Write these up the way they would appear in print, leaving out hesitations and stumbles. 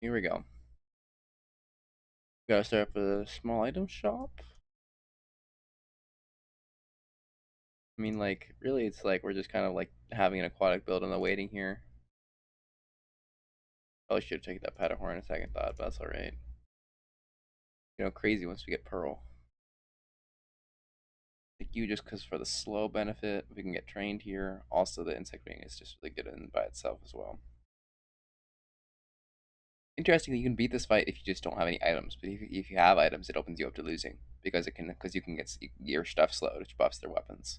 Here we go. Gotta start up a small item shop. I mean, like, really, it's like we're just kind of like having an aquatic build on the waiting here. Probably should have taken that Patahorn in a second thought, but that's alright. Crazy once we get Pearl. Like you just because for the slow benefit, we can get trained here. Also, the insect wing is just really good in by itself as well. Interestingly, you can beat this fight if you just don't have any items. But if you have items, it opens you up to losing because you can get your stuff slowed, which buffs their weapons.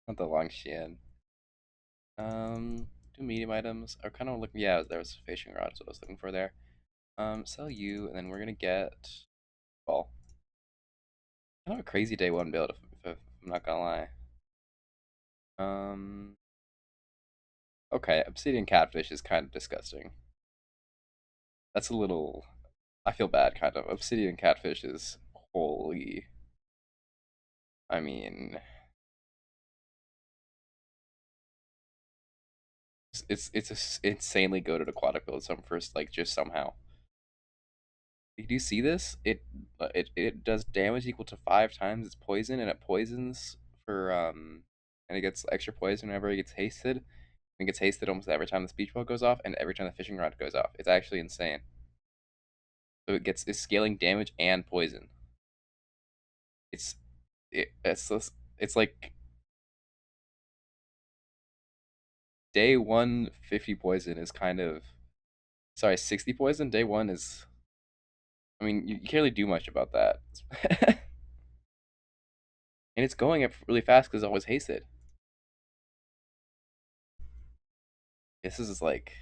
Not the long Xian. Do medium items. I kind of looking. Yeah, there was a fishing rod. That's what I was looking for there. Sell you, and then we're gonna get. Well, kind of a crazy day one build. If I'm not gonna lie. Um. Okay, obsidian catfish is kind of disgusting. That's a little. I feel bad, kind of. Obsidian catfish is holy. I mean, it's a insanely goated aquatic build. Some first like just somehow. You do see this? It does damage equal to 5 times its poison, and it poisons for and it gets extra poison whenever it gets hasted. It gets hasted almost every time the speech ball goes off, and every time the fishing rod goes off. It's actually insane. So it's scaling damage and poison. It's it's like day one 50 poison is kind of sorry 60 poison. Day one is I mean you can't really do much about that, and it's going up really fast because it's always hasted. This is like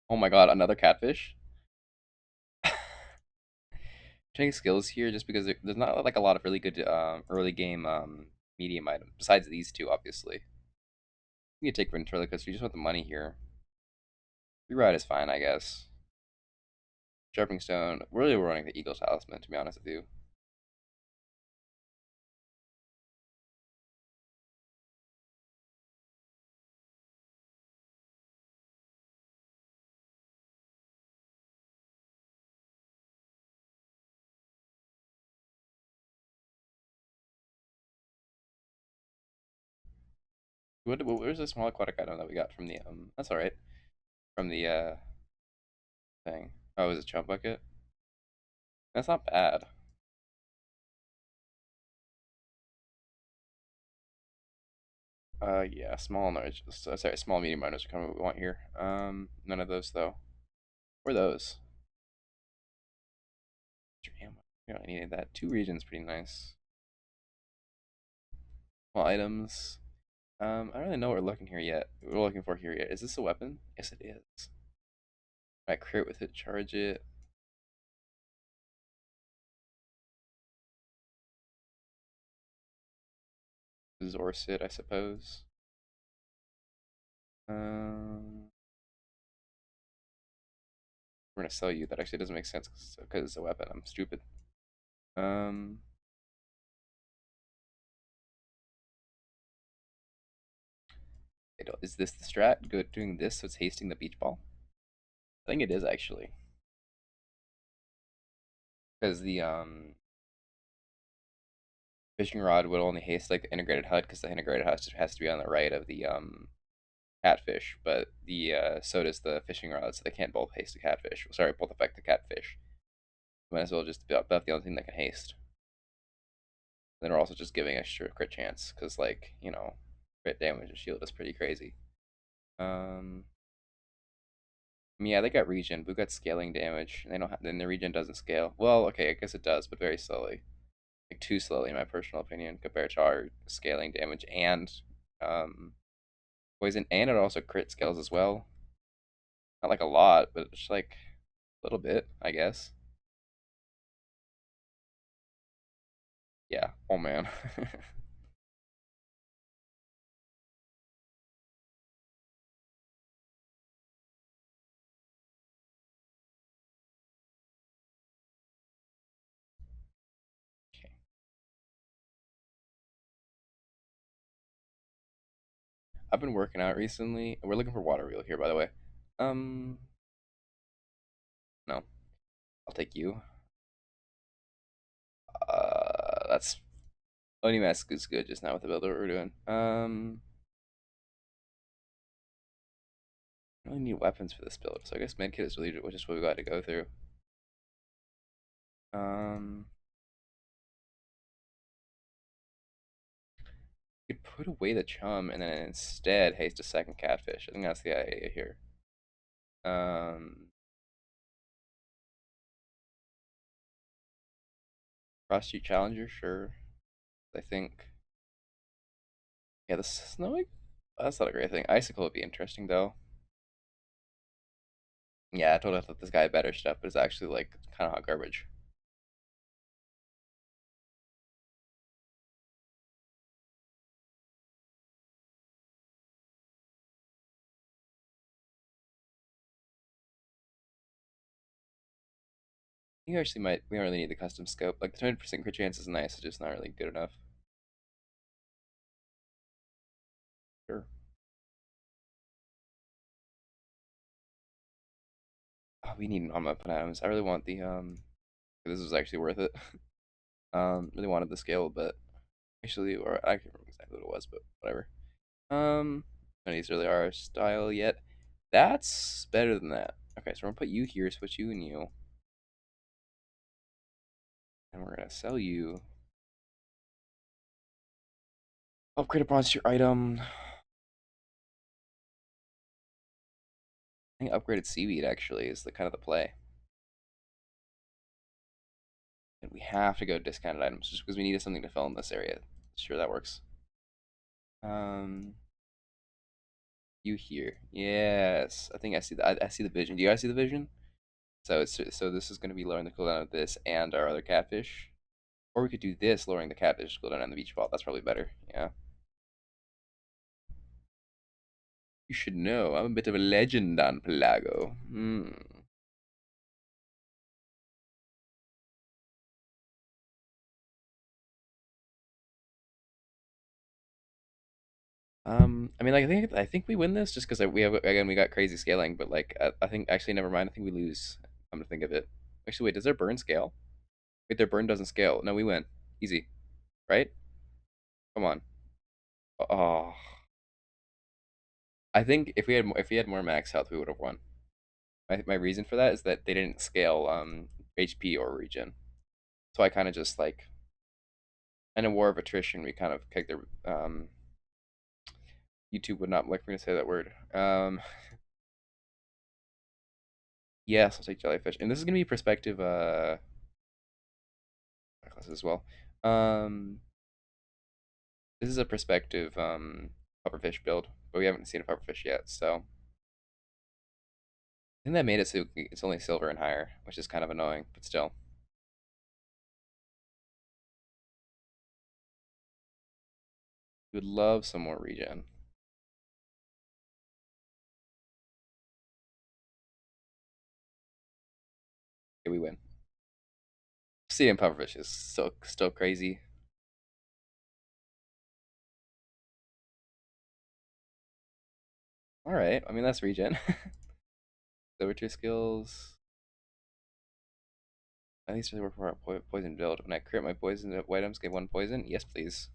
oh my god, another catfish. Training skills here just because there's not like a lot of really good early game medium items besides these two, obviously. You can take ventriloquist. We just want the money here. Rewrite is fine, I guess. Sharpening stone. Really, we're running the eagle talisman, to be honest with you. Where's the small aquatic item that we got from the That's all right. From the thing. Oh, is it chump bucket? That's not bad. Yeah, small large. Sorry, small medium miners are kind of what we want here. None of those though. Where are those? Ammo. We don't need that. Two regions, pretty nice. Small items. I don't really know what we're looking here yet. We're looking for here yet. Is this a weapon? Yes, it is. I crit with it, charge it. Zorsit, I suppose. Um, we're gonna sell you. That actually doesn't make sense because it's a weapon. I'm stupid. Um, is this the strat? Good, doing this so it's hasting the beach ball. I think it is actually because the fishing rod would only haste like the integrated HUD because the integrated HUD has to be on the right of the catfish, but the so does the fishing rod, so they can't both haste the catfish. Sorry, both affect the catfish. Might as well just buff the only thing that can haste. Then we're also just giving extra crit chance because, like, crit damage and shield is pretty crazy. Um, yeah, they got regen. We got scaling damage. And they don't have. Then the regen doesn't scale. Well, okay, I guess it does, but very slowly. Like too slowly, in my personal opinion, compared to our scaling damage and um poison, and it also crit skills as well. Not like a lot, but just like a little bit, I guess. Yeah. Oh man. Okay. I've been working out recently. We're looking for water wheel here, by the way. Um, no, I'll take you. That's only mask is good just now with the build that we're doing. I really need weapons for this build, so I guess medkit is really just what we got to go through. Um, you could put away the chum and then instead haste a second catfish. I think that's the idea here. Um, prostitute challenger, sure. I think. Yeah, the snowy. That's not a great thing. Icicle would be interesting though. Yeah, I totally thought this guy had better stuff, but it's actually like kind of hot garbage. You actually might. We don't really need the custom scope. Like the 20% crit chance is nice. It's just not really good enough. Sure. Oh, we need non-weapon items. I really want the This is actually worth it. Really wanted the scale, but actually, or I can't remember exactly what it was, but whatever. None of these really are our style yet. That's better than that. Okay, so we're gonna put you here, switch you and you, and we're gonna sell you. Upgrade a bronze tier item. I think upgraded seaweed actually is the kind of the play. And we have to go discounted items just because we needed something to fill in this area. Sure, that works. Um, you here? Yes, I think I see the I see the vision. Do you guys see the vision? So this is going to be lowering the cooldown of this and our other catfish, or we could do this lowering the catfish cooldown on the beach ball. That's probably better. Yeah, you should know. I'm a bit of a legend on Pelago. Hmm. I mean, like, I think we win this just because we have again we got crazy scaling, but like I think actually never mind. I think we lose. I'm gonna think of it. Actually, wait, does their burn scale? Wait, their burn doesn't scale. No, we win. Easy, right? Come on. Oh, I think if we had more max health, we would have won. My reason for that is that they didn't scale HP or regen, so I kind of just like in a war of attrition, we kind of kicked their YouTube would not like for me to say that word. Yes, I'll take jellyfish, and this is gonna be perspective classes as well. Um, this is a perspective pufferfish build, but we haven't seen a pufferfish yet, so I think that made it so it's only silver and higher, which is kind of annoying, but still. We would love some more regen. Okay, we win. Seeing pufferfish is so still crazy. All right, I mean that's regen. Silver tier skills. At least really work for our poison build. When I crit my poison items, get one poison. Yes, please.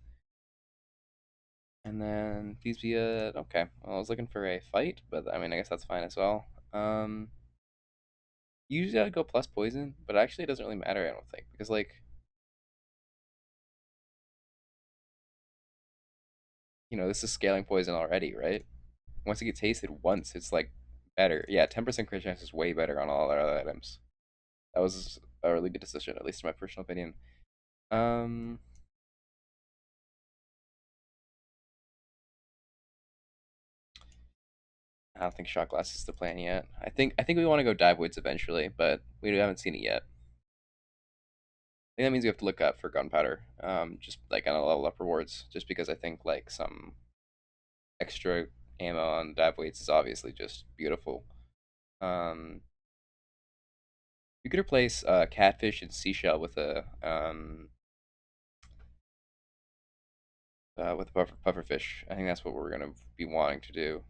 And then please be a okay. Well, I was looking for a fight, but I mean I guess that's fine as well. Usually I'd go plus poison, but actually it doesn't really matter. I don't think because like this is scaling poison already, right? Once it gets tasted once, it's like better. Yeah, 10% crit chance is way better on all our other items. That was a really good decision, at least in my personal opinion. Um, I don't think shot glass is the plan yet. I think we want to go dive woods eventually, but we haven't seen it yet. I think that means we have to look up for gunpowder, just like on a level up rewards, just because I think like some extra ammo on dive weights is obviously just beautiful. Um, you could replace catfish and seashell with a pufferfish. I think that's what we're gonna be wanting to do.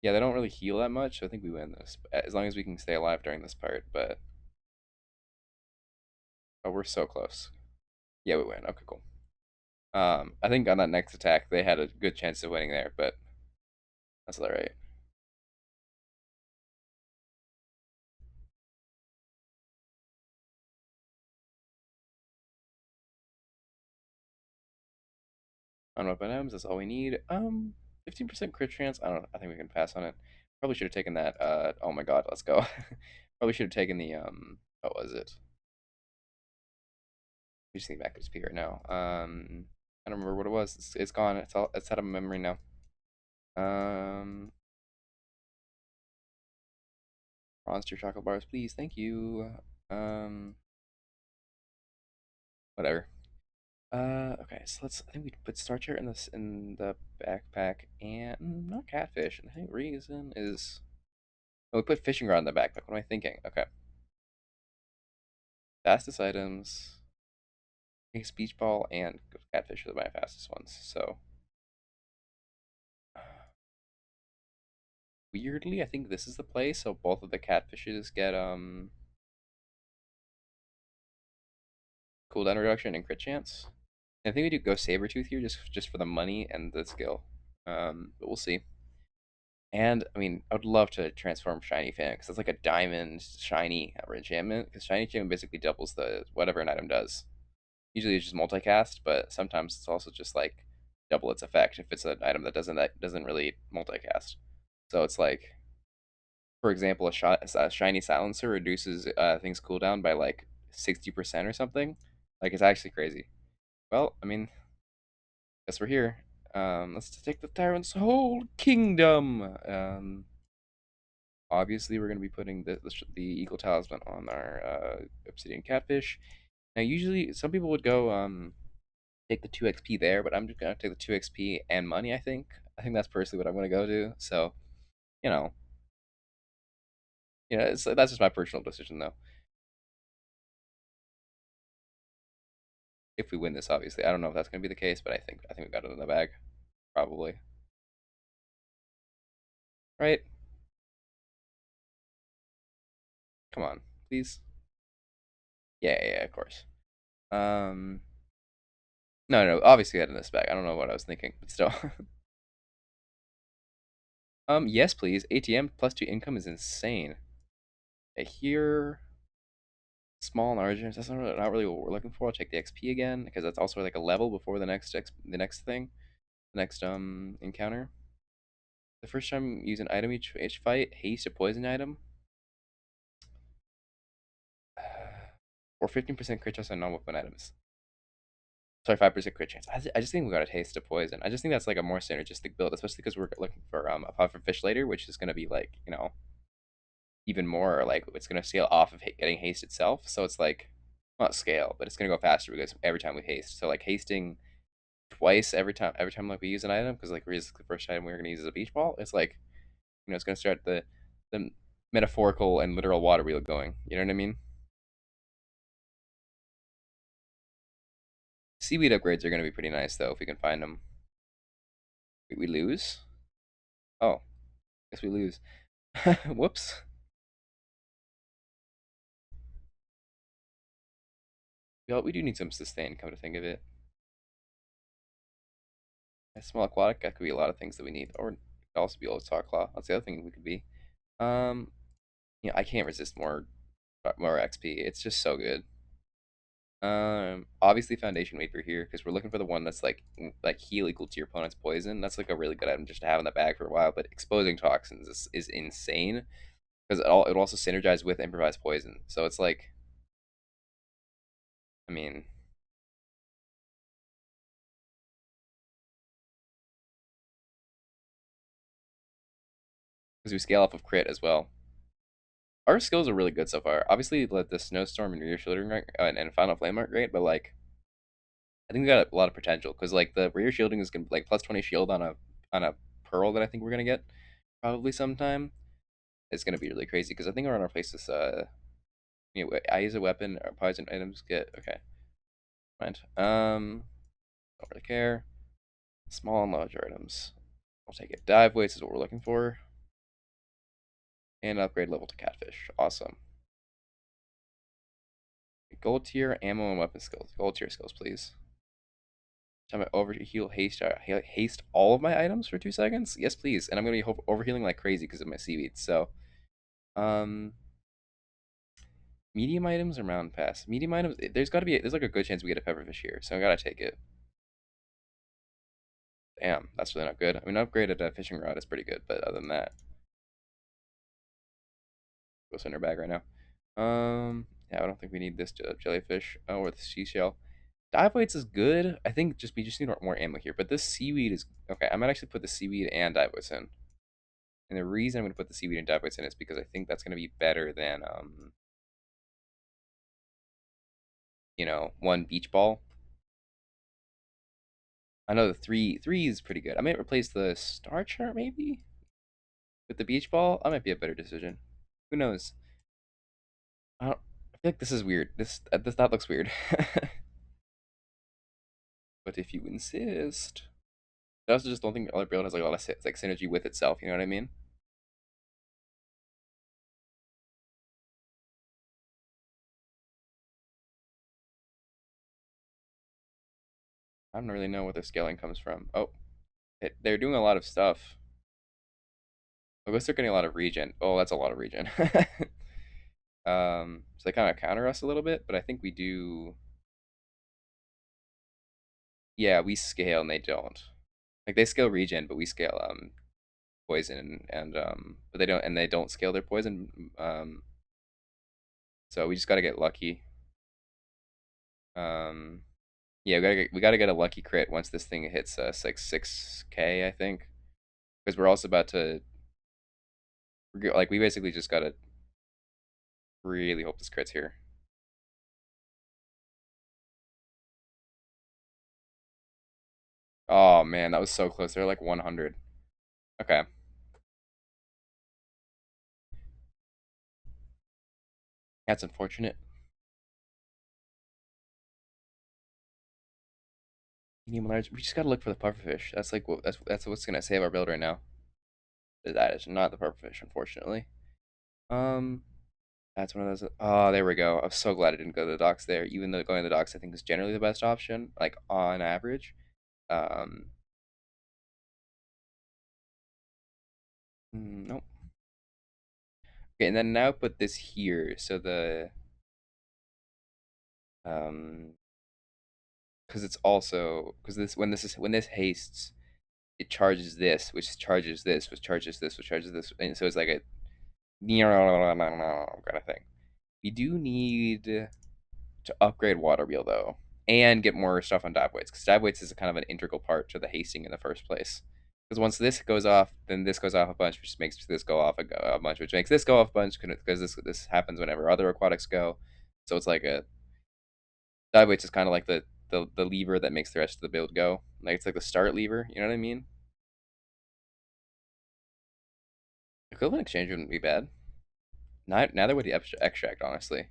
Yeah, they don't really heal that much, so I think we win this as long as we can stay alive during this part. But oh, we're so close. Yeah, we win. Okay, cool. I think on that next attack they had a good chance of winning there, but that's all right. Unweapon items, that's all we need. 15% crit chance. I don't know. I think we can pass on it. Probably should have taken that. Oh my god, let's go. Probably should have taken the what was it? We just need back to SP right now. I don't remember what it was. It's gone. It's out of my memory now. Um, monster chocolate bars, please. Thank you. Um, whatever. Okay. So let's. I think we put starcher in this in the backpack and not catfish. And I think reason is oh, we put fishing rod in the backpack. What am I thinking? Okay. Fastest items. I think beach ball and catfish are my fastest ones. So weirdly, I think this is the play. So both of the catfishes get cooldown reduction and crit chance. I think we do go Sabretooth here just for the money and the skill. But we'll see. And I mean, I would love to transform Shiny Fan because it's like a diamond shiny enchantment. Because shiny enchantment basically doubles the whatever an item does. Usually it's just multicast, but sometimes it's also just like double its effect if it's an item that doesn't really multicast. So it's like, for example, a shiny silencer reduces things cooldown by like 60% or something. Like it's actually crazy. Well, I mean, guess we're here. Let's take the tyrant's whole kingdom. Obviously, we're going to be putting the eagle talisman on our obsidian catfish. Now, usually, some people would go take the 2 XP there, but I'm just going to take the 2 XP and money, I think that's personally what I'm going to go to. So, you know, that's just my personal decision, though. If we win this, obviously. I don't know if that's going to be the case, but I think we got it in the bag. Probably. Right? Come on, please. Yeah, yeah, of course. Um, no, no, obviously I had in this bag. I don't know what I was thinking, but still. Yes, please. ATM +2 income is insane. I hear small margins. That's not really what we're looking for. I'll take the XP again because that's also like a level before the next thing, the next encounter. The first time you use an item each fight, haste a poison item, or 15% crit chance on non-weapon items. Sorry, 5% crit chance. I just think we got a taste of poison. I just think that's like a more synergistic build, especially because we're looking for a puffer fish later, which is going to be like even more like it's going to scale off of getting haste itself. So it's like not scale, but it's going to go faster because every time we haste. So like hasting twice every time like we use an item because like the first item we're going to use is a beach ball. It's like it's going to start the metaphorical and literal water wheel going. You know what I mean? Seaweed upgrades are going to be pretty nice though if we can find them. We lose. Oh, guess we lose. Whoops. We do need some sustain, come to think of it. A small aquatic, that could be a lot of things that we need. Or it could also be old saw claw. That's the other thing we could be. Um, I can't resist more XP. It's just so good. Obviously Foundation Vapor here because we're looking for the one that's like heal equal to your opponent's poison. That's like a really good item just to have in the bag for a while. But exposing toxins is insane because it also synergize with improvised poison. So it's like, I mean, because we scale off of crit as well. Our skills are really good so far. Obviously, like the snowstorm and rear shielding and final flame aren't great, but like I think we got a lot of potential because like the rear shielding is gonna like plus 20 shield on a pearl that I think we're gonna get probably sometime. It's gonna be really crazy because I think we're gonna replace this. I use a weapon or poison items get okay. Mind. Don't really care. Small and large items. I'll take it. Dive weights is what we're looking for. And upgrade level to catfish. Awesome. Gold tier ammo and weapon skills. Gold tier skills, please. Time I overheal haste all of my items for 2 seconds. Yes, please. And I'm gonna be overhealing like crazy because of my seaweed. So, um, medium items or mountain pass. Medium items. There's like a good chance we get a pepperfish here. So I gotta take it. Damn, that's really not good. I mean, upgraded fishing rod is pretty good, but other than that, go in our bag right now. Yeah, I don't think we need this jellyfish. Oh, or the seashell. Dive weights is good. I think we just need more ammo here. But this seaweed is okay. I might actually put the seaweed and dive weights in. And the reason I'm going to put the seaweed and dive weights in is because I think that's going to be better than one beach ball. I know the three is pretty good. I might replace the star chart maybe with the beach ball. That might be a better decision. Who knows? I feel like this is weird. This that looks weird. But if you insist, I also just don't think other build has like a lot of like synergy with itself. You know what I mean? I don't really know where their scaling comes from. Oh, they're doing a lot of stuff. I guess they're getting a lot of regen. Oh, that's a lot of regen. So they kind of counter us a little bit, but I think we do. Yeah, we scale and they don't. Like they scale regen, but we scale poison but they don't scale their poison. So we just gotta get lucky. Um, yeah, we gotta get a lucky crit once this thing hits us like 6K, I think, because we're also about to like we basically just gotta really hope this crits here. Oh man, that was so close. They're like 100. Okay, that's unfortunate. Medium large. We just gotta look for the pufferfish. That's like that's what's gonna save our build right now. That is not the pufferfish, unfortunately. Um, that's one of those. Oh, there we go. I'm so glad I didn't go to the docks there. Even though going to the docks, I think is generally the best option, like on average. Um, nope. Okay, and then now put this here. So the um, because it's also because when this hastes, it charges this, which charges this, which charges this, which charges this, and so it's like a kind of thing. We do need to upgrade water wheel though, and get more stuff on dive weights because dive weights is kind of an integral part to the hasting in the first place. Because once this goes off, then this goes off a bunch, which makes this go off a bunch, which makes this go off a bunch because this happens whenever other aquatics go. So it's like a dive weights is kind of like the lever that makes the rest of the build go. Like it's like the start lever. You know what I mean? Equivalent exchange wouldn't be bad. Neither would the extract, honestly.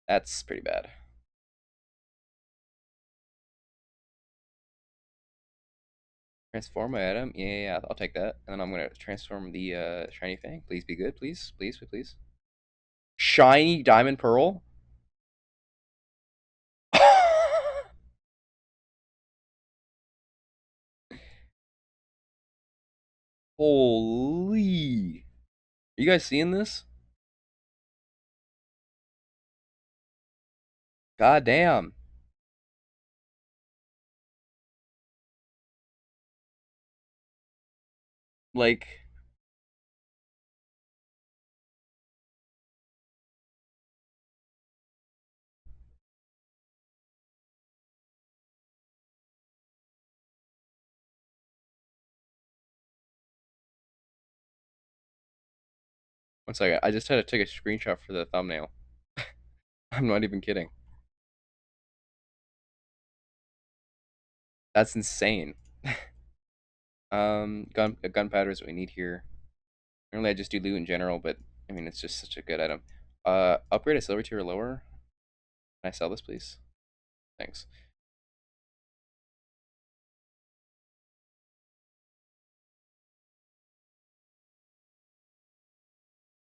That's pretty bad. Transform my item. Yeah, yeah, yeah, I'll take that. And then I'm gonna transform the shiny fang. Please be good, please, please, please, please. Shiny diamond pearl. Holy! Are you guys seeing this? God damn! Like, One second. I just had to take a screenshot for the thumbnail. I'm not even kidding. That's insane. Gunpowder is what we need here. Normally I just do loot in general, but I mean it's just such a good item. Upgrade a silver tier or lower. Can I sell this, please? Thanks.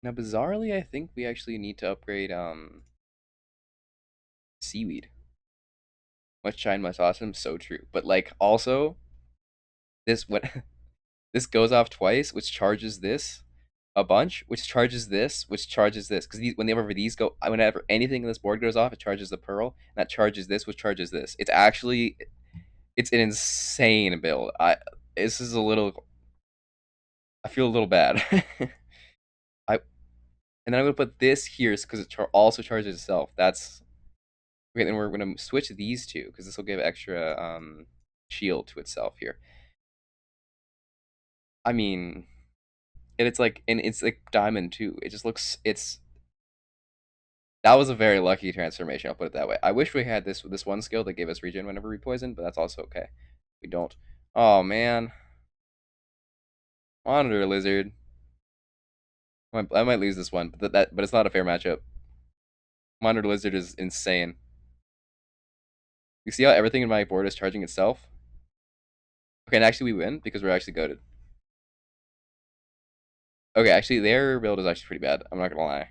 Now, bizarrely, I think we actually need to upgrade seaweed. Much shine, much awesome. So true. But like also this what this goes off twice, which charges this a bunch, which charges this, which charges this. Because whenever these go, whenever anything in this board goes off, it charges the pearl, and that charges this, which charges this. It's an insane build. This is a little. I feel a little bad. I and then I'm gonna put this here because it also charges itself. That's okay. Then we're gonna switch these two because this will give extra shield to itself here. I mean, and it's like diamond too. It just looks it's that was a very lucky transformation. I'll put it that way. I wish we had this one skill that gave us regen whenever we poison, but that's also okay. We don't. Oh man, monitor lizard. I might lose this one, but it's not a fair matchup. Monitor lizard is insane. You see how everything in my board is charging itself? Okay, and actually we win because we're actually goaded. Okay, actually their build is actually pretty bad. I'm not gonna lie.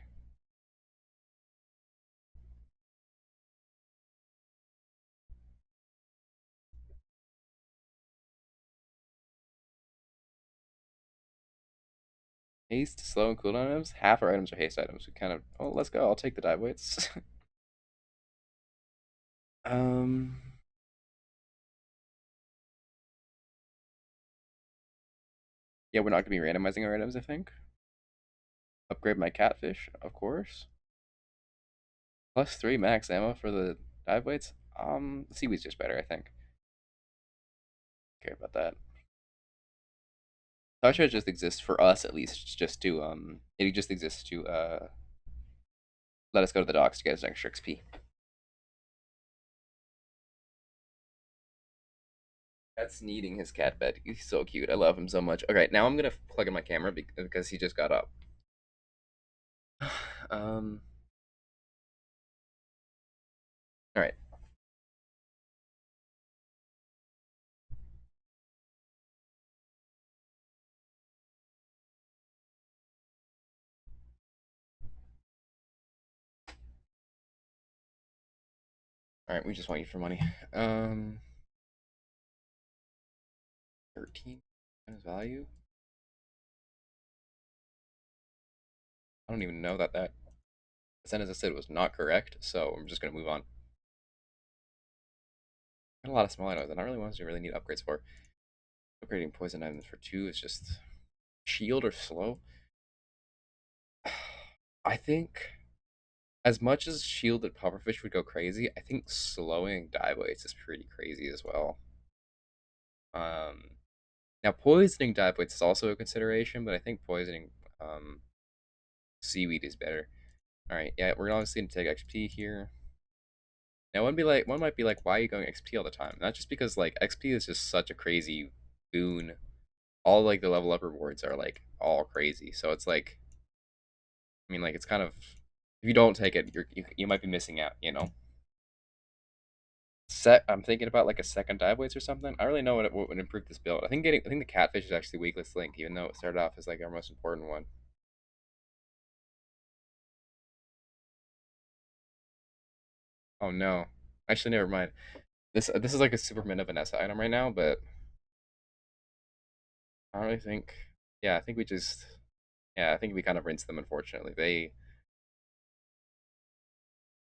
Haste, slow, and cooldown items. Half our items are haste items. We kind of. Oh, let's go. I'll take the dive weights. um. Yeah, we're not gonna be randomizing our items. I think. Upgrade my catfish, of course. +3 max ammo for the dive weights. Seaweed's just better. I think. Care about that. Tasha just exists for us at least. It's just to It just exists to let us go to the docks to get us extra XP. That's needing his cat bed. He's so cute. I love him so much. Okay, now I'm gonna plug in my camera because he just got up. um. All right. All right. We just want you for money. 13 times value. I don't even know that sentence I said was not correct. So I'm just gonna move on. Got a lot of small items. And not really ones you really need upgrades for. Upgrading poison items for 2 is just shield or slow. I think as much as shielded pufferfish would go crazy, I think slowing dive weights is pretty crazy as well. Um, Now poisoning dive weights is also a consideration, but I think poisoning seaweed is better. All right, yeah, we're obviously gonna take XP here. Now one might be like, why are you going XP all the time? Not just because like XP is just such a crazy boon. All like the level up rewards are like all crazy, so it's like, I mean, like it's kind of if you don't take it, you might be missing out. You know. I'm thinking about like a second dive weights or something. I really know what would improve this build. I think the catfish is actually the weakest link, even though it started off as like our most important one. Oh no. Actually, never mind. This is like a super meta Vanessa item right now, but I don't really think. Yeah, I think we just. Yeah, I think we kind of rinsed them. Unfortunately, they.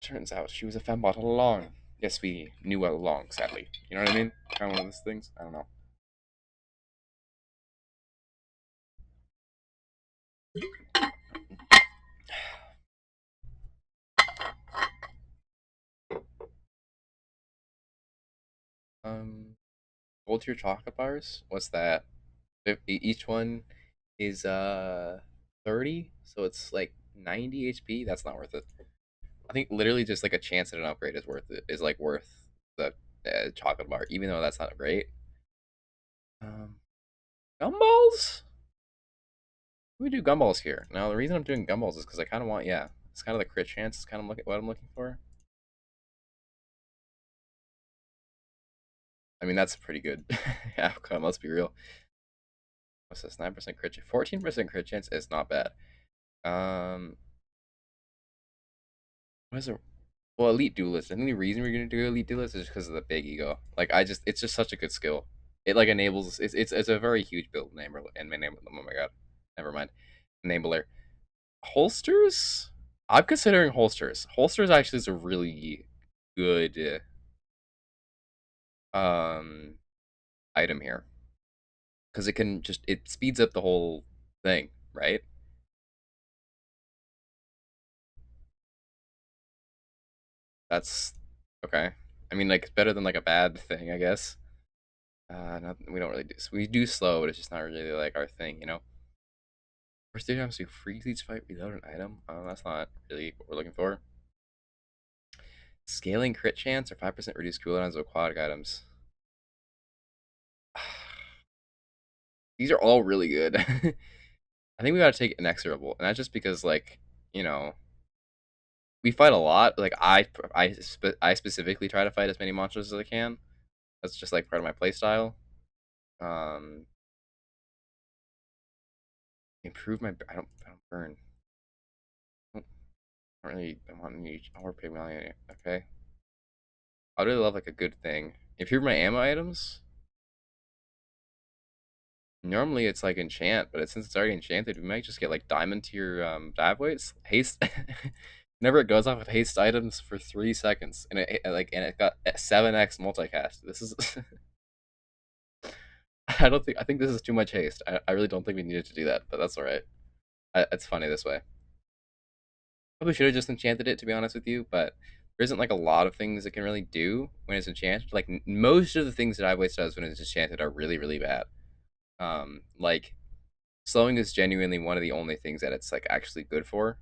Turns out she was a fembot all along. Yes, we knew all along. Sadly, you know what I mean? Kind of one of those things. I don't know. Gold tier chocolate bars. What's that? Each one is 30, so it's like 90 HP. That's not worth it. I think literally just like a chance at an upgrade is worth it. Is like worth the chocolate bar, even though that's not great. Um, Gumballs. We do gumballs here. Now the reason I'm doing gumballs is because I kind of want, yeah, it's kind of the crit chance. It's kind of what I'm looking for. I mean that's pretty good outcome. Let's be real. What's this? 9% crit chance. 14% crit chance is not bad. Um, what is it? Well, elite duelist. I think the reason we're gonna do elite duelist is because of the big ego. Like it's just such a good skill. It like enables. It's a very huge build enabler. And my name. Oh my god. Never mind. Enabler. Holsters. I'm considering holsters. Holsters actually is a really good item here because it speeds up the whole thing, right? That's okay. I mean, like it's better than like a bad thing, I guess. Not, we don't really do. We do slow, but it's just not really like our thing, you know. First 3 times we freeze each fight without an item. That's not really what we're looking for. Scaling crit chance or 5% reduced cooldowns of aquatic items. These are all really good. I think we gotta take inexorable, and that's just because like you know we fight a lot. Like I specifically try to fight as many monsters as I can. That's just like part of my playstyle. Um, improve my. I don't burn. I don't really. I want any. I want Pygmalion. Okay. I really love like a good thing. Improve my ammo items. Normally it's like enchant, but since it's already enchanted, we might just get like diamond tier dive weights. Haste. Whenever it goes off of haste items for 3 seconds, and it got 7x multicast. This is. I don't think. I think this is too much haste. I really don't think we needed to do that, but that's all right. It's funny this way. Probably should have just enchanted it to be honest with you, but there isn't like a lot of things it can really do when it's enchanted. Like most of the things that I've wasted does when it's enchanted are really really bad. Like slowing is genuinely one of the only things that it's like actually good for.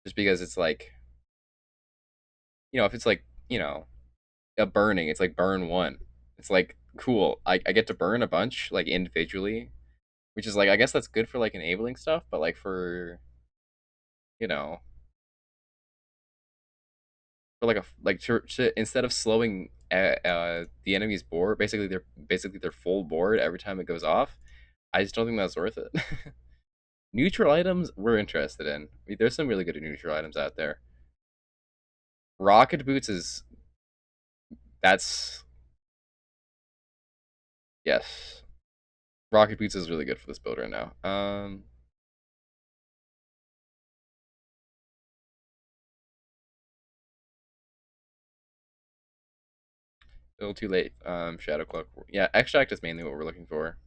Just because it's like if it's like a burning, it's like burn one. It's like cool. I get to burn a bunch like individually, which is like I guess that's good for like enabling stuff, but like for you know for like a like instead of slowing the enemy's board, basically their full board every time it goes off. I just don't think that's worth it. Neutral items we're interested in. I mean, there's some really good neutral items out there. Rocket boots is that's yes. Rocket boots is really good for this build right now. A little too late. Shadow Cloak. Yeah, extract is mainly what we're looking for.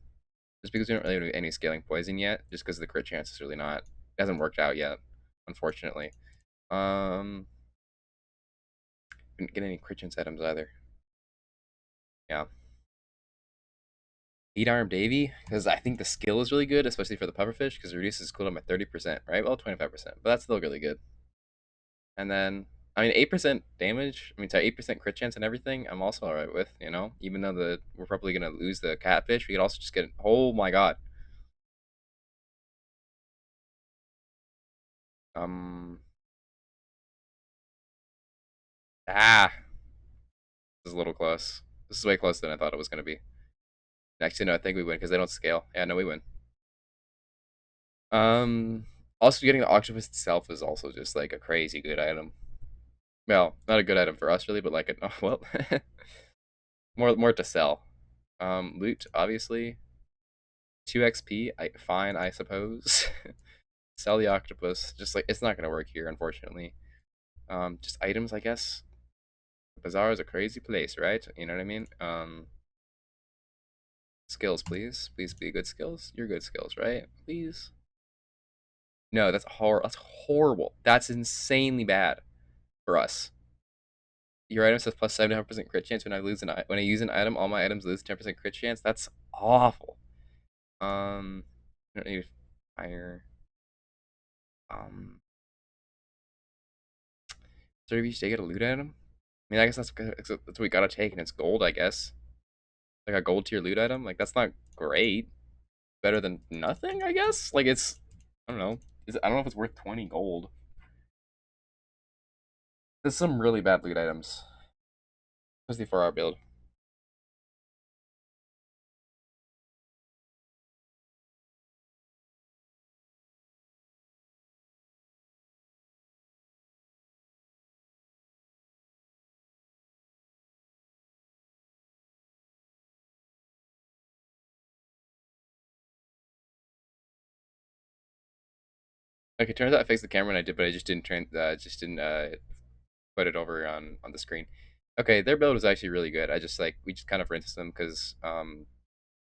Just because we don't really do any scaling poison yet, just because the crit chance is really not it hasn't worked out yet, unfortunately. Um, didn't get any crit chance items either. Yeah. Eight Arm Davy, because I think the skill is really good, especially for the pufferfish, because it reduces cooldown by 30%, right? Well, 25%, but that's still really good. And then, I mean, 8% damage. I mean, sorry, 8% crit chance and everything. I'm also alright with, even though we're probably gonna lose the catfish, we could also just get. Oh my god. Um. Ah, this is a little close. This is way closer than I thought it was gonna be. Actually, no, I think we win because they don't scale. Yeah, no, we win. Um. Also, getting the octopus itself is also just like a crazy good item. Well, not a good item for us really, but like oh, well, more to sell. Loot obviously. 2 XP. Fine, I suppose. Sell the octopus. Just like it's not gonna work here, unfortunately. Just items, I guess. Bazaar is a crazy place, right? You know what I mean? Skills, please. Please be good skills. You're good skills, right? Please. No, that's That's horrible. That's insanely bad for us. Your item says plus 75% crit chance when when I use an item. All my items lose 10% crit chance. That's awful. I don't need. Fire. Um, so if you take it a loot item, I mean, I guess that's what we gotta take, and it's gold, I guess. Like a gold tier loot item, like that's not great. Better than nothing, I guess. Like it's, I don't know. I don't know if it's worth 20 gold. There's some really bad loot items, especially for our build. Like it turns out I fixed the camera and I did, but I just didn't put it over on the screen. Okay, their build was actually really good. I just like we just kind of rinsed them because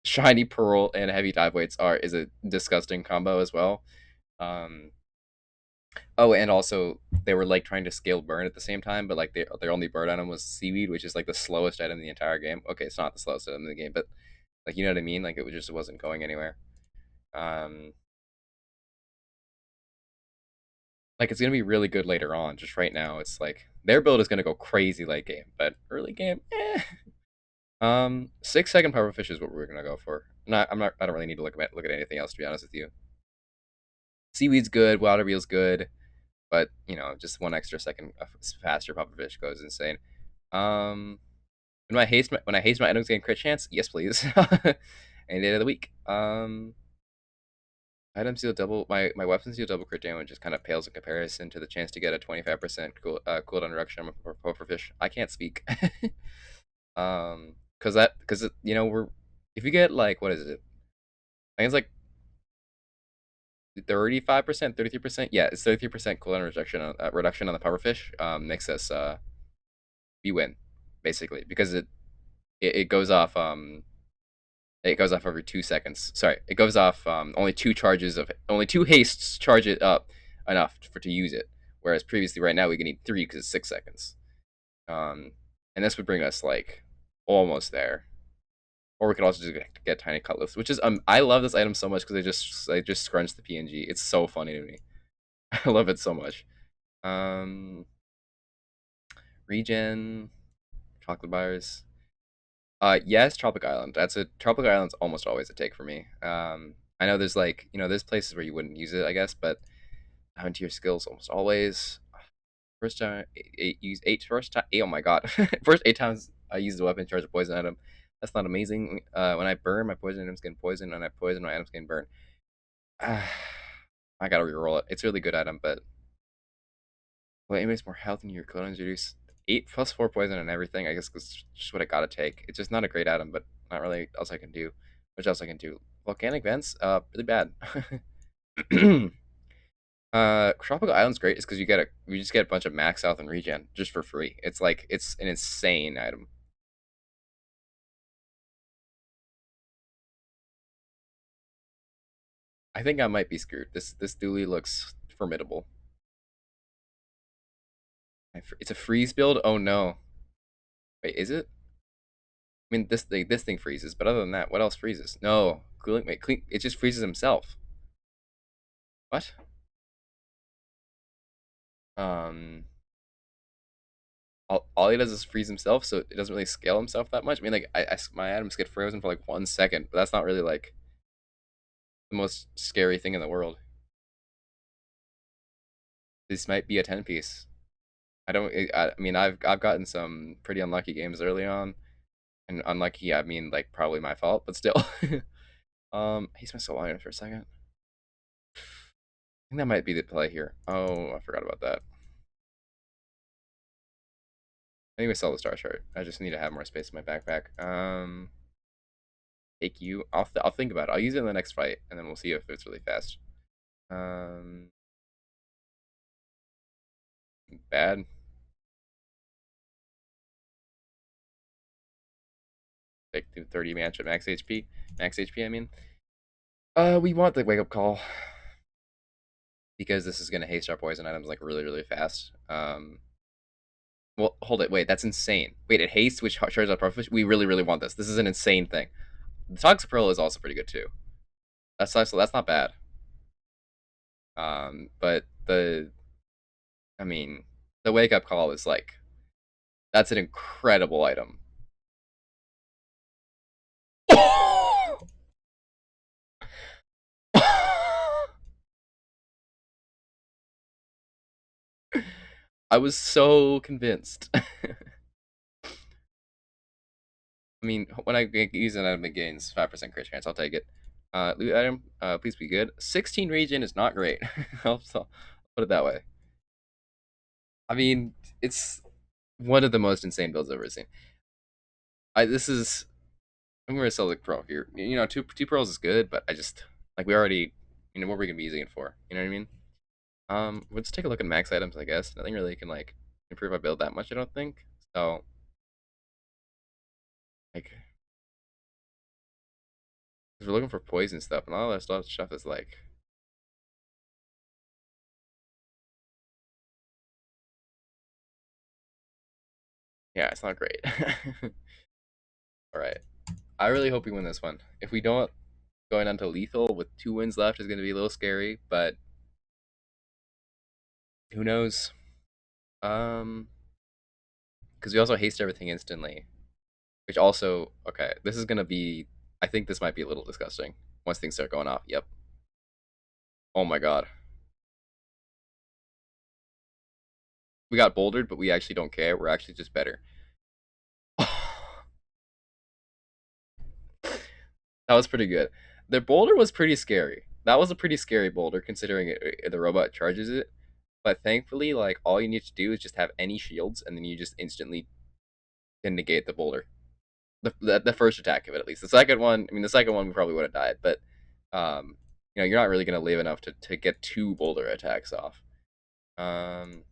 shiny pearl and heavy dive weights are is a disgusting combo as well. Um, oh, and also they were like trying to scale burn at the same time, but like their only burn item was seaweed, which is like the slowest item in the entire game. Okay, it's not the slowest item in the game, but like you know what I mean. Like it just wasn't going anywhere. Um, like it's gonna be really good later on. Just right now, it's like their build is gonna go crazy late game, but early game, eh. 6 second power fish is what we're gonna go for. Not, I'm not. I don't really need to look at anything else to be honest with you. Seaweed's good. Water wheel's good, but you know, just 1 extra second faster puffer fish goes insane. Um, when I haste my items gain crit chance, yes please. Any day of the week. Items deal double. My weapons deal double crit damage. Just kind of pales in comparison to the chance to get a 25% cooldown reduction for puffer fish. I can't speak. Because you know we're if you get like what is it? I think it's like 35%, 33%. Yeah, it's 33% cooldown reduction on the puffer fish. Makes us we win basically because it goes off it goes off every 2 seconds. Sorry, it goes off only two hastes charge it up enough for to use it. Whereas previously, right now we can need three because it's 6 seconds. Um, and this would bring us like almost there. Or we could also just get tiny cutlets, which is I love this item so much because they just scrunch the PNG. It's so funny to me. I love it so much. Um, Regen, chocolate bars. Yes, Tropic Island. Tropic Island's almost always a take for me. I know there's like there's places where you wouldn't use it, I guess, but down to your skills almost always. First time use eight first time. Oh my god, first 8 times I used the weapon charge a poison item. That's not amazing. When I burn, my poison items get poisoned, and I poison my items get burned. I gotta reroll it. It's a really good item, but well, it makes more health and your cooldowns reduce 8 plus 4 poison and everything. I guess it's just what I gotta take. It's just not a great item, but not really else I can do. Which else I can do? Volcanic vents, really bad. Tropical Island's great, is because you just get a bunch of max health and regen just for free. It's like it's an insane item. I think I might be screwed. This dually looks formidable. It's a freeze build. Oh no, wait, is it? I mean, this thing freezes, but other than that, what else freezes? No, cooling. Wait, clean. It just freezes himself. What? Um, all he does is freeze himself, so it doesn't really scale himself that much. I mean, like my atoms get frozen for like 1 second, but that's not really like the most scary thing in the world. This might be a 10 piece. I don't. I mean, I've gotten some pretty unlucky games early on, and unlucky I mean like probably my fault, but still. He's my soul item for a second. I think that might be the play here. Oh, I forgot about that. I think we sell the star chart. I just need to have more space in my backpack. Take you. I'll think about it. I'll use it in the next fight, and then we'll see if it's really fast. Um, Bad. Take 30 match at max HP. Max HP, I mean. We want the wake up call because this is gonna haste our poison items like really, really fast. Well, hold it. Wait, that's insane. Wait, it hastes which charges our profit. We really, really want this. This is an insane thing. The Toxic Pearl is also pretty good too. That's not bad. But I mean, the wake up call is like that's an incredible item. I was so convinced. I mean, when I use an item that gains 5% crit chance, I'll take it. Loot item, please be good. 16 regen is not great. I'll put it that way. I mean, it's one of the most insane builds I've ever seen. This is I'm gonna sell the pro here. You know, two pearls is good, but I just like we already, what are we gonna be using it for? You know what I mean? Let's take a look at max items. I guess nothing really can like improve our build that much. I don't think so. Like, 'cause we're looking for poison stuff, and all that stuff is like, yeah, it's not great. All right, I really hope we win this one. If we don't, going on to lethal with 2 wins left is gonna be a little scary, but who knows? Um, because we also haste everything instantly, which also okay. This is gonna be. I think this might be a little disgusting once things start going off. Yep. Oh my god. We got bouldered, but we actually don't care. We're actually just better. That was pretty good. The boulder was pretty scary. That was a pretty scary boulder considering the robot charges it. But thankfully, like all you need to do is just have any shields, and then you just instantly can negate the boulder. The first attack of it, at least. The second one, I mean, the second one we probably would have died, but um, you're not really gonna live enough to get 2 boulder attacks off. Um,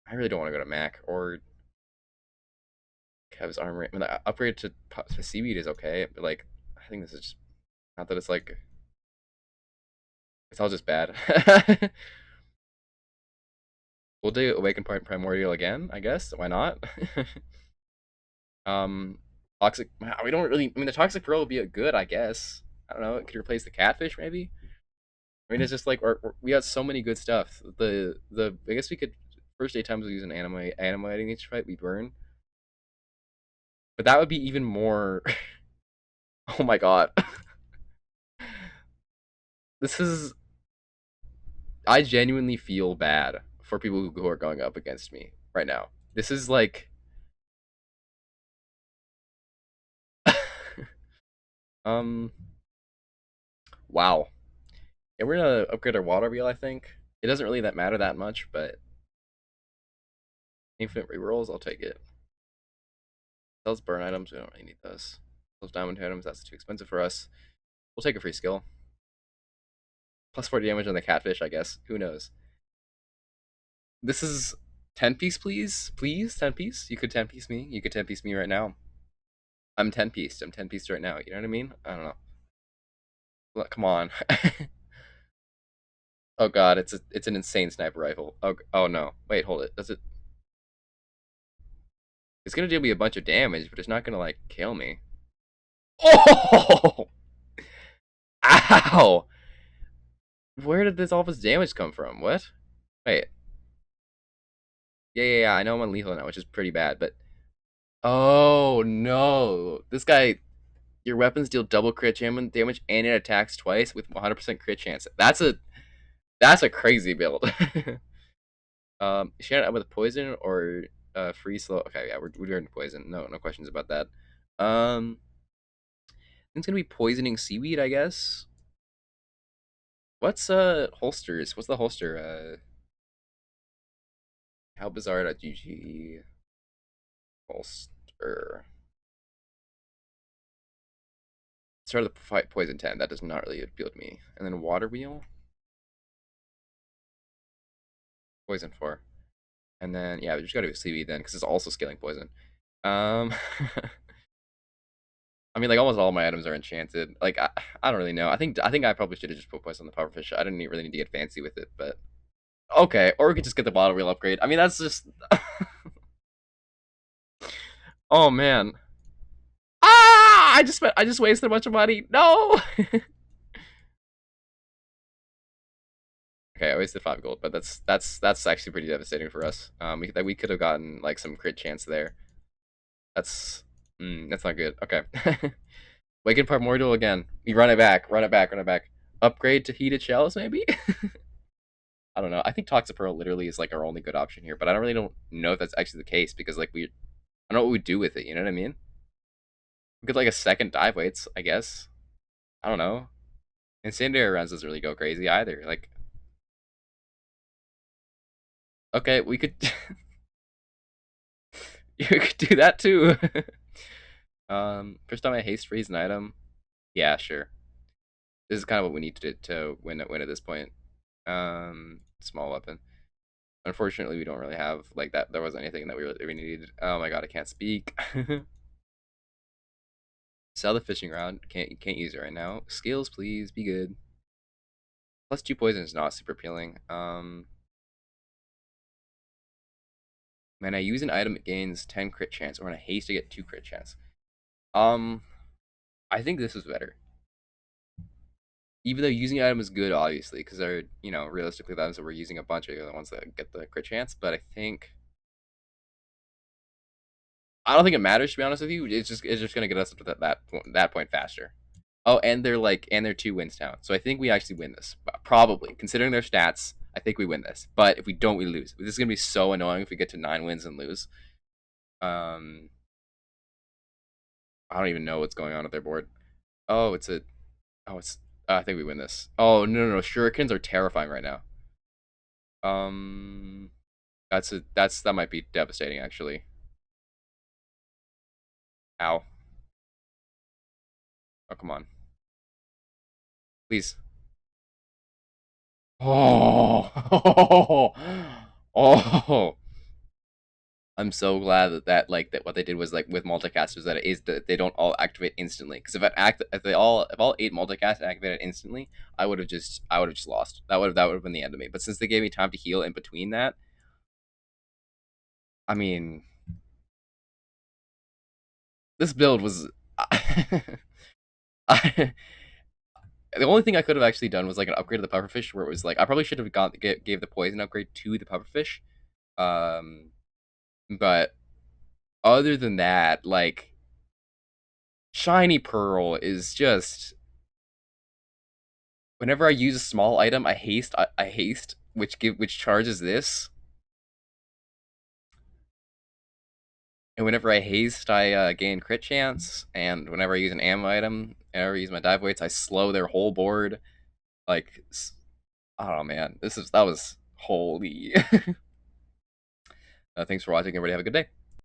I really don't want to go to Mac or Kev's armor. I mean, the upgrade to seaweed is okay, but like, I think this is just not that it's like it's all just bad. We'll do Awaken Point Primordial again, I guess. Why not? um, Toxic. We don't really. I mean, the Toxic Pearl would be a good, I guess. I don't know. It could replace the Catfish, maybe. I mean, it's just like we got so many good stuff. The I guess we could first 8 times we use an animating each fight we burn, but that would be even more. Oh my god, this is. I genuinely feel bad for people who are going up against me right now. This is like. um. Wow. Yeah, we're gonna upgrade our water wheel. I think it doesn't really that matter that much, but infinite rerolls, I'll take it. Those burn items, we don't really need those. Those diamond items, that's too expensive for us. We'll take a free skill. Plus 40 damage on the catfish, I guess. Who knows? This is 10 piece, please? Please, 10 piece? You could 10 piece me. You could 10 piece me right now. I'm 10 piece. I'm 10 piece right now. You know what I mean? I don't know. Look, come on. Oh god, it's an insane sniper rifle. Oh no. Wait, hold it. Does it It's gonna do me a bunch of damage, but it's not gonna like kill me. Oh! Ow! Where did all this damage come from? What? Wait. Yeah. I know I'm on lethal now, which is pretty bad, but oh no! This guy, your weapons deal double crit damage and it attacks twice with 100% crit chance. That's a crazy build. Should I with poison or free slow? Okay, yeah, we're doing poison. No questions about that. It's gonna be poisoning seaweed, I guess. What's holsters? What's the holster? How bizarre.gg holster. Start of the fight poison 10. That does not really appeal to me. And then water wheel, poison 4. And then yeah, we just gotta do seaweed then because it's also scaling poison. Um, I mean, like almost all my items are enchanted. Like I don't really know. I think I probably should have just put poison on the pufferfish. I didn't really need to get fancy with it, but okay. Or we could just get the bottle wheel upgrade. I mean, that's just. Oh man. Ah! I just wasted a bunch of money. No. Okay, I wasted 5 gold, but that's actually pretty devastating for us. We could have gotten like some crit chance there. That's that's not good. Okay. Waken Primordial again. We run it back, run it back, run it back. Upgrade to heated shells, maybe? I don't know. I think Toxic Pearl literally is like our only good option here, but I don't know if that's actually the case because like I don't know what we do with it. You know what I mean? We could like a second dive weights, I guess. I don't know. Incendiary runs doesn't really go crazy either. Like, okay, we could you could do that too. First time I haste freeze an item. Yeah, sure. This is kind of what we need to win at this point. Small weapon. Unfortunately, we don't really have like that. There wasn't anything that we needed. Oh my god, I can't speak. Sell the fishing rod. Can't use it right now. Skills, please. Be good. +2 poison is not super appealing. When I use an item, it gains 10 crit chance, or when I haste, I get 2 crit chance. Um, I think this is better. Even though using the item is good, obviously, because they're, realistically, the items that we're using a bunch of are the ones that get the crit chance. But I don't think it matters, to be honest with you. It's just gonna get us up to that point faster. Oh, and they're 2 wins down. So I think we actually win this. Probably. Considering their stats, I think we win this. But if we don't, we lose. This is gonna be so annoying if we get to 9 wins and lose. Um I don't even know what's going on at their board. Oh, it's I think we win this. Oh no, shurikens are terrifying right now. Um that might be devastating actually. Ow. Oh come on. Please. Oh, oh, I'm so glad that what they did was like with multicasters that it is that they don't all activate instantly. Because if all 8 multicast activated instantly, I would have just lost. That would have been the end of me. But since they gave me time to heal in between that, I mean, this build was. I, the only thing I could have actually done was like an upgrade to the pufferfish, where it was like I probably should have gave the poison upgrade to the pufferfish. Um, but other than that, like shiny pearl is just whenever I use a small item, I haste, which charges this, and whenever I haste, I gain crit chance, and whenever I use an ammo item, whenever I use my dive weights, I slow their whole board. Like, oh man, that was holy. Thanks for watching, everybody. Have a good day.